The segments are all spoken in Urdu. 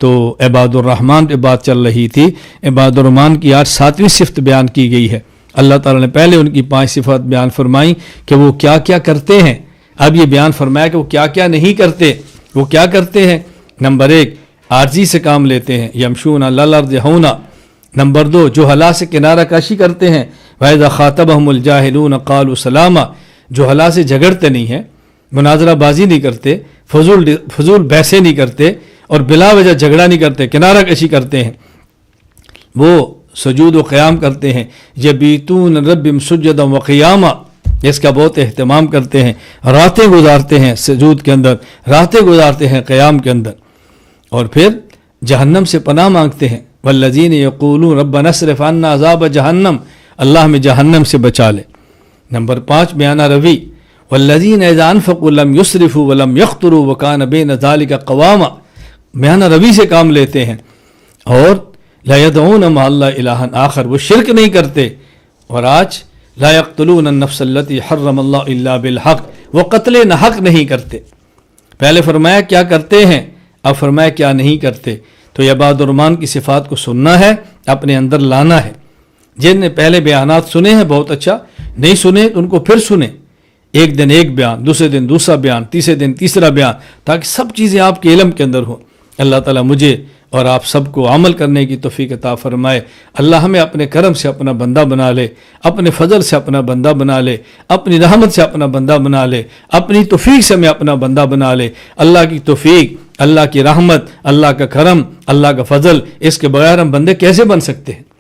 تو عباد الرحمن پہ بات چل رہی تھی. عباد الرحمن کی آج 7ویں صفت بیان کی گئی ہے. اللہ تعالیٰ نے پہلے ان کی 5 صفات بیان فرمائی کہ وہ کیا کیا کرتے ہیں. اب یہ بیان فرمایا کہ وہ کیا کیا نہیں کرتے. وہ کیا کرتے ہیں؟ نمبر 1 عاجزی سے کام لیتے ہیں، یمشون علی الارض ہونا. نمبر 2 جو حلا سے کنارہ کشی کرتے ہیں، وَإِذَا خَاطَبَهُمُ الْجَاهِلُونَ قَالُوا سَلَامًا. جو حلا سے جھگڑتے نہیں ہیں، مناظرہ بازی نہیں کرتے، فضول بحثیں نہیں کرتے اور بلا وجہ جھگڑا نہیں کرتے، کنارہ کشی کرتے ہیں، وہ سجود و قیام کرتے ہیں. یبیتون ربهم سجدا وقیاما، اس کا بہت اہتمام کرتے ہیں، راتیں گزارتے ہیں سجود کے اندر، راتیں گزارتے ہیں قیام کے اندر. اور پھر جہنم سے پناہ مانگتے ہیں. والذین یقولون ربنا اصرف عنا عذاب جہنم، اللہ ہمیں جہنم سے بچا لے. نمبر 5 بیانہ روی. والذین اذا انفقوا لم یسرفوا ولم یقتروا وکان بین ذلک قواما، بیانہ روی سے کام لیتے ہیں. اور لا یدعون مع اللہ الہا آخر، وہ شرک نہیں کرتے. اور آج لا یقتلون النفس التي حرم اللہ الا بالحق، وہ قتل ناحق نہیں کرتے. پہلے فرمایا کیا کرتے ہیں، اب فرمایا کیا نہیں کرتے. تو یہ عباد الرحمن کی صفات کو سننا ہے، اپنے اندر لانا ہے. جن نے پہلے بیانات سنے ہیں بہت اچھا، نہیں سنے تو ان کو پھر سنیں. ایک دن ایک بیان، دوسرے دن دوسرا بیان، تیسرے دن تیسرا بیان، تاکہ سب چیزیں آپ کے علم کے اندر ہوں. اللہ تعالیٰ مجھے اور آپ سب کو عمل کرنے کی توفیق عطا فرمائے. اللہ ہمیں اپنے کرم سے اپنا بندہ بنا لے، اپنے فضل سے اپنا بندہ بنا لے، اپنی رحمت سے اپنا بندہ بنا لے، اپنی توفیق سے ہمیں اپنا بندہ بنا لے. اللہ کی توفیق، اللہ کی رحمت، اللہ کا کرم، اللہ کا فضل، اس کے بغیر ہم بندے کیسے بن سکتے ہیں؟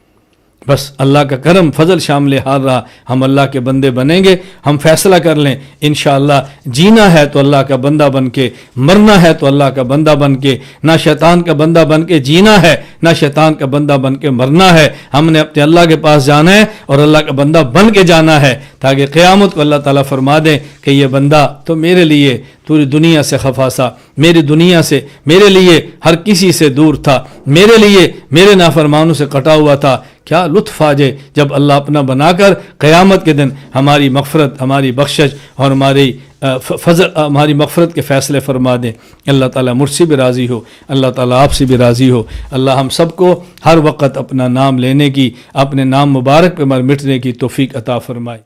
بس اللہ کا کرم فضل شامل حال رہا، ہم اللہ کے بندے بنیں گے. ہم فیصلہ کر لیں انشاءاللہ، جینا ہے تو اللہ کا بندہ بن کے، مرنا ہے تو اللہ کا بندہ بن کے، نہ شیطان کا بندہ بن کے جینا ہے، نہ شیطان کا بندہ بن کے مرنا ہے. ہم نے اپنے اللہ کے پاس جانا ہے اور اللہ کا بندہ بن کے جانا ہے، تاکہ قیامت کو اللہ تعالیٰ فرما دیں کہ یہ بندہ تو میرے لیے پوری دنیا سے خفا سا، میری دنیا سے، میرے لیے ہر کسی سے دور تھا، میرے لیے میرے نافرمانوں سے کٹا ہوا تھا. کیا لطف آ جائے جب اللہ اپنا بنا کر قیامت کے دن ہماری مغفرت، ہماری بخشش اور ہماری فضل، ہماری مغفرت کے فیصلے فرما دیں. اللہ تعالیٰ مجھ سے بھی راضی ہو، اللہ تعالیٰ آپ سے بھی راضی ہو. اللہ ہم سب کو ہر وقت اپنا نام لینے کی، اپنے نام مبارک پہ مٹنے کی توفیق عطا فرمائے.